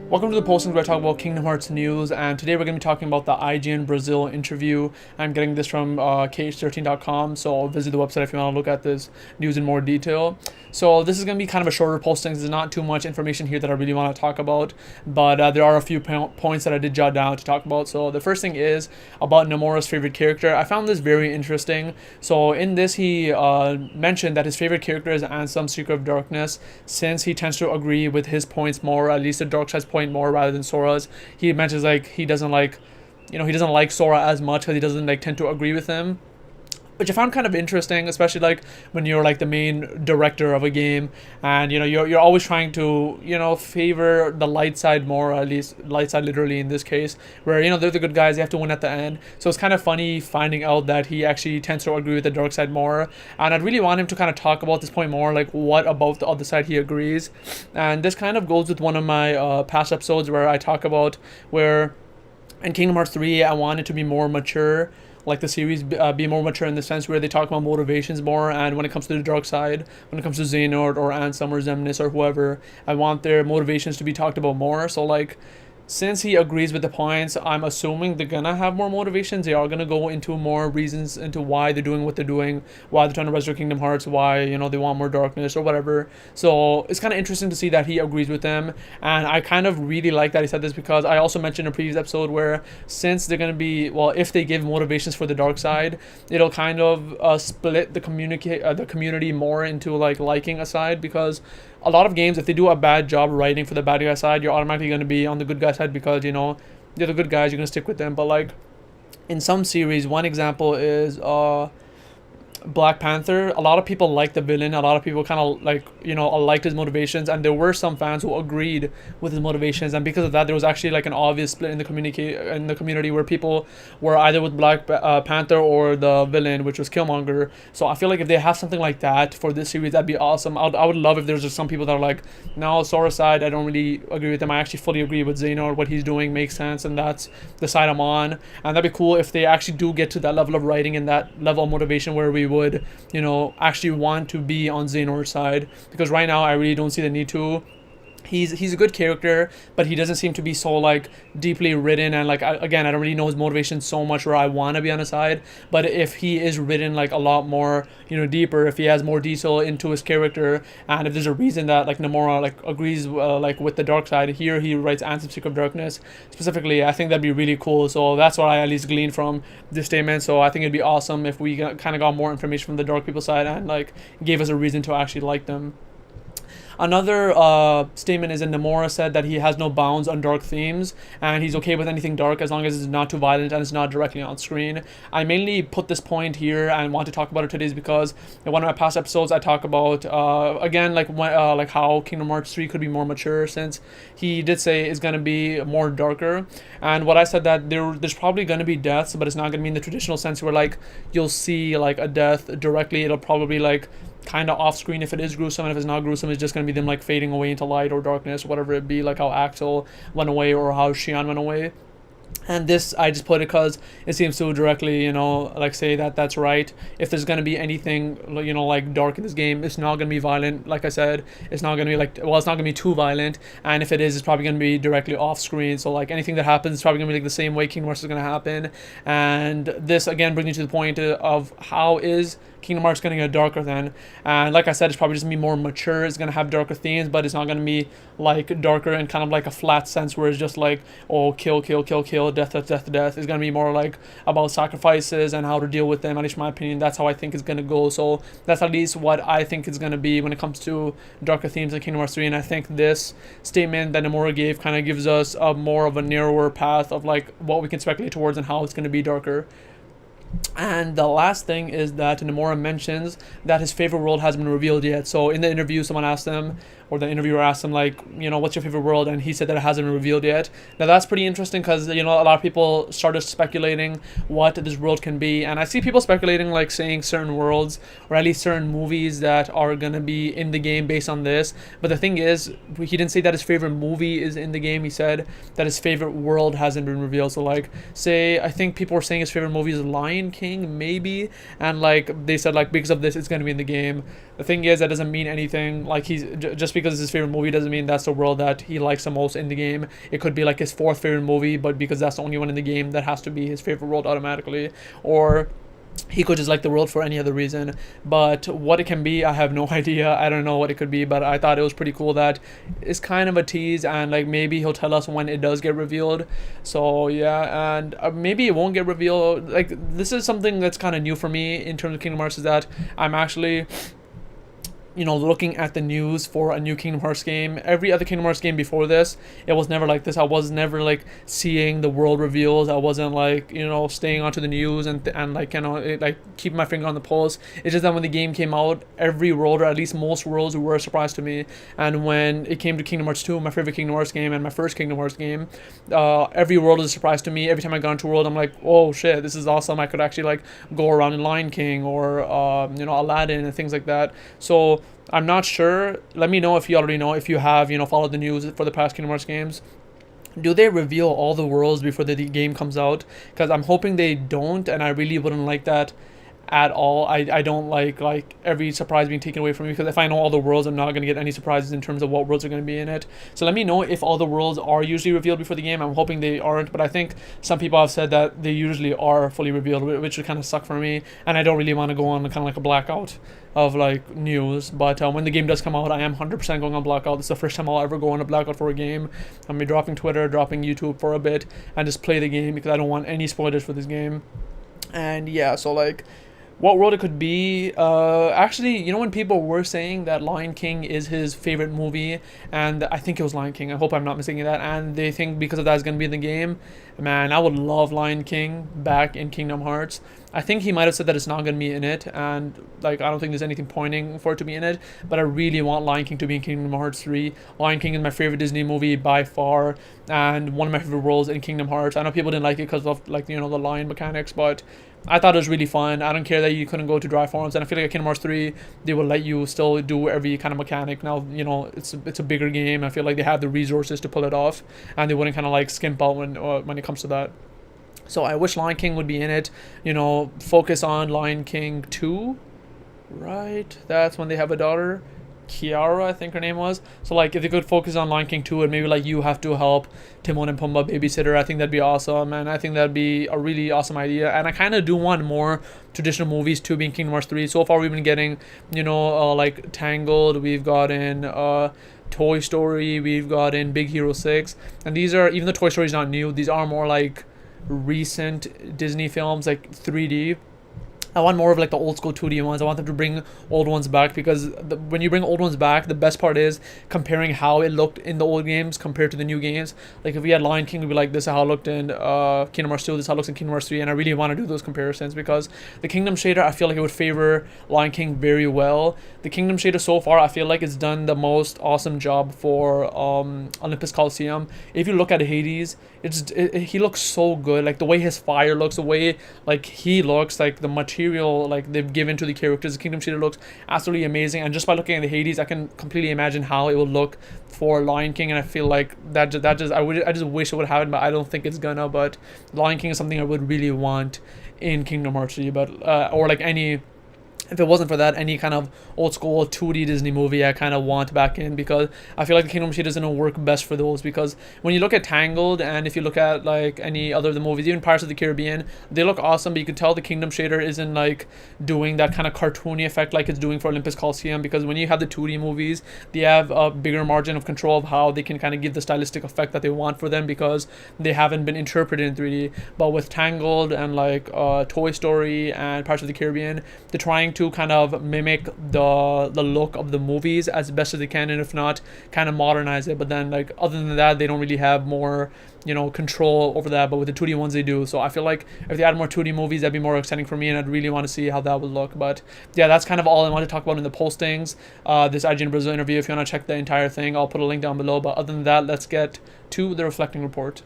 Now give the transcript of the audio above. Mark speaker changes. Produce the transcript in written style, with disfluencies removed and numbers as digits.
Speaker 1: Welcome to the postings where I talk about Kingdom Hearts news, and today we're going to be talking about the IGN Brazil interview. I'm getting this from KhUnlimited.com, so visit the website if you want to look at this news in more detail. So this is going to be kind of a shorter posting. There's not too much information here that I really want to talk about, but there are a few points that I did jot down to talk about. So the first thing is about Nomura's favorite character. I found this very interesting. So in this, he mentioned that his favorite character is Ansem, Seeker of Darkness, since he tends to agree with his points more, at least the dark side's point more rather than Sora's. He mentions like he doesn't like Sora as much because he doesn't like tend to agree with him, which I found kind of interesting, especially like when you're like the main director of a game, and you're always trying to favor the light side more, or at least light side literally in this case, where they're the good guys, they have to win at the end. So it's kind of funny finding out that he actually tends to agree with the dark side more, and I'd really want him to kind of talk about this point more, like what about the other side he agrees. And this kind of goes with one of my past episodes where I talk about where in Kingdom Hearts 3 I wanted to be more mature, like the series be more mature in the sense where they talk about motivations more, and when it comes to the dark side, when it comes to Xehanort or Ansem or Xemnas or whoever, I want their motivations to be talked about more. So like, since he agrees with the points, I'm assuming they're gonna have more motivations. They are gonna go into more reasons into why they're doing what they're doing, why they're trying to restore Kingdom Hearts, why they want more darkness or whatever. So it's kind of interesting to see that he agrees with them, and I kind of really like that he said this, because I also mentioned in a previous episode where since they're gonna be, well, if they give motivations for the dark side, it'll kind of split the community more into like liking a side, because a lot of games, if they do a bad job writing for the bad guy side, you're automatically going to be on the good guy side because they're the good guys, you're going to stick with them. But like in some series, one example is Black Panther. A lot of people like the villain, a lot of people kind of like liked his motivations, and there were some fans who agreed with his motivations, and because of that there was actually like an obvious split in the community where people were either with Black Panther or the villain, which was Killmonger. So I feel like if they have something like that for this series, that'd be awesome. I would love if there's just some people that are like, no, Sora side, I don't really agree with them, I actually fully agree with Xehanort, what he's doing makes sense and that's the side I'm on. And that'd be cool if they actually do get to that level of writing and that level of motivation where we would actually want to be on Xehanort's side, because right now I really don't see the need to. He's a good character, but he doesn't seem to be so like deeply written, and like I don't really know his motivation so much where I want to be on his side. But if he is written like a lot more deeper, if he has more detail into his character, and if there's a reason that like Nomura like agrees like with the dark side, here he writes Ansem, Seeker of Darkness specifically, I think that'd be really cool. So that's what I at least gleaned from this statement. So I think it'd be awesome if we kind of got more information from the dark people side and like gave us a reason to actually like them. Another statement is that Nomura said that he has no bounds on dark themes, and he's okay with anything dark as long as it's not too violent and it's not directly on screen. I mainly put this point here and want to talk about it today because in one of my past episodes I talk about again like how Kingdom Hearts 3 could be more mature, since he did say it's going to be more darker. And what I said that there's probably going to be deaths, but it's not going to be in the traditional sense where like you'll see like a death directly. It'll probably like kind of off screen if it is gruesome, and if it's not gruesome, it's just going to be them like fading away into light or darkness, whatever it be, like how Axel went away or how Xion went away. And this I just put it because it seems to directly like say that that's right. If there's gonna be anything like dark in this game, it's not gonna be violent. Like I said, it's not gonna be like, well, it's not gonna be too violent, and if it is, it's probably gonna be directly off screen. So like anything that happens is probably gonna be like the same way Kingdom Hearts is gonna happen. And this again brings me to the point of how is Kingdom Hearts gonna get darker then. And like I said, it's probably just gonna be more mature. It's gonna have darker themes, but it's not gonna be like darker in kind of like a flat sense where it's just like, oh, kill, death. It's gonna be more like about sacrifices and how to deal with them. At least in my opinion, that's how I think it's gonna go. So that's at least what I think it's gonna be when it comes to darker themes in Kingdom Hearts 3. And I think this statement that Nomura gave kind of gives us a more of a narrower path of like what we can speculate towards and how it's gonna be darker. And the last thing is that Nomura mentions that his favorite world hasn't been revealed yet. So in the interview, someone asked him, or the interviewer asked him like, what's your favorite world? And he said that it hasn't been revealed yet. Now that's pretty interesting because, a lot of people started speculating what this world can be. And I see people speculating like saying certain worlds, or at least certain movies that are going to be in the game based on this. But the thing is, he didn't say that his favorite movie is in the game. He said that his favorite world hasn't been revealed. So like, say, I think people were saying his favorite movie is Lion King, maybe. And like, they said like, because of this, it's going to be in the game. The thing is, that doesn't mean anything. Like, he's just because it's his favorite movie doesn't mean that's the world that he likes the most in the game. It could be like his fourth favorite movie, but because that's the only one in the game, that has to be his favorite world automatically. Or he could just like the world for any other reason. But what it can be, I have no idea. I don't know what it could be, but I thought it was pretty cool that it's kind of a tease, and like maybe he'll tell us when it does get revealed. So yeah, and maybe it won't get revealed. Like, this is something that's kind of new for me in terms of Kingdom Hearts, is that I'm actually, you know, looking at the news for a new Kingdom Hearts game. Every other Kingdom Hearts game before this, it was never like this. I was never like seeing the world reveals. I wasn't like, you know, staying onto the news and like, you know, like keeping my finger on the pulse. It's just that when the game came out, every world, or at least most worlds, were a surprise to me. And when it came to Kingdom Hearts 2, my favorite Kingdom Hearts game and my first Kingdom Hearts game, every world was a surprise to me. Every time I got into a world, I'm like, oh shit, this is awesome. I could actually like go around in Lion King or you know, Aladdin and things like that. So I'm not sure. Let me know if you already know, if you have, you know, followed the news for the past Kingdom Hearts games. Do they reveal all the worlds before the game comes out? Because I'm hoping they don't, and I really wouldn't like that at all. I don't like every surprise being taken away from me, because if I know all the worlds, I'm not going to get any surprises in terms of what worlds are going to be in it. So let me know if all the worlds are usually revealed before the game. I'm hoping they aren't, but I think some people have said that they usually are fully revealed, which would kind of suck for me, and I don't really want to go on kind of like a blackout of like news. But when the game does come out, I am 100% going on blackout. This is the first time I'll ever go on a blackout for a game. I'm gonna be dropping Twitter, dropping YouTube for a bit, and just play the game, because I don't want any spoilers for this game. And yeah, so like, what world it could be, actually, you know, when people were saying that Lion King is his favorite movie, and I think it was Lion King, I hope I'm not mistaking that, and they think because of that it's going to be in the game, man, I would love Lion King back in Kingdom Hearts. I think he might have said that it's not going to be in it, and like, I don't think there's anything pointing for it to be in it, but I really want Lion King to be in Kingdom Hearts 3. Lion King is my favorite Disney movie by far, and one of my favorite worlds in Kingdom Hearts. I know people didn't like it because of, like, you know, the lion mechanics, but I thought it was really fun. I don't care that you couldn't go to dry forms, and I feel like at Kingdom Hearts 3, they will let you still do every kind of mechanic. Now, you know, it's a bigger game. I feel like they have the resources to pull it off, and they wouldn't kind of like skimp out when it comes to that. So I wish Lion King would be in it. You know, focus on Lion King 2, right? That's when they have a daughter. Kiara, I think her name was. So like, if they could focus on Lion King 2, and maybe like you have to help Timon and Pumbaa babysitter, I think that'd be awesome, and I think that'd be a really awesome idea. And I kind of do want more traditional movies to be in Kingdom Hearts 3. So far we've been getting, you know, like Tangled, we've gotten Toy Story, we've gotten Big Hero 6, and these are, even though Toy Story is not new, these are more like recent Disney films, like 3D. I want more of like the old school 2D ones. I want them to bring old ones back, because when you bring old ones back, the best part is comparing how it looked in the old games compared to the new games. Like if we had Lion King, we'd be like, this is how it looked in Kingdom Hearts 2, this is how it looks in Kingdom Hearts 3, and I really want to do those comparisons, because the Kingdom shader, I feel like it would favor Lion King very well. The Kingdom shader so far, I feel like it's done the most awesome job for Olympus Coliseum. If you look at Hades, he looks so good. Like the way his fire looks, the way like he looks, like the material like they've given to the characters, the Kingdom shader looks absolutely amazing. And just by looking at the Hades, I can completely imagine how it will look for Lion King, and I feel like I just wish it would happen, but I don't think it's gonna. But Lion King is something I would really want in Kingdom Hearts 3, but or like any, if it wasn't for that, any kind of old school 2D Disney movie I kind of want back in, because I feel like the Kingdom shader doesn't work best for those. Because when you look at Tangled, and if you look at like any other of the movies, even Pirates of the Caribbean, they look awesome, but you can tell the Kingdom shader isn't like doing that kind of cartoony effect like it's doing for Olympus Coliseum. Because when you have the 2D movies, they have a bigger margin of control of how they can kind of give the stylistic effect that they want for them, because they haven't been interpreted in 3D. But with Tangled and like Toy Story and Pirates of the Caribbean, they're trying to kind of mimic the look of the movies as best as they can, and if not, kind of modernize it. But then like, other than that, they don't really have more, you know, control over that. But with the 2D ones, they do. So I feel like if they add more 2D movies, that'd be more exciting for me, and I'd really want to see how that would look. But yeah, that's kind of all I want to talk about in the postings. This IGN Brazil interview, if you want to check the entire thing, I'll put a link down below. But other than that, let's get to the reflecting report.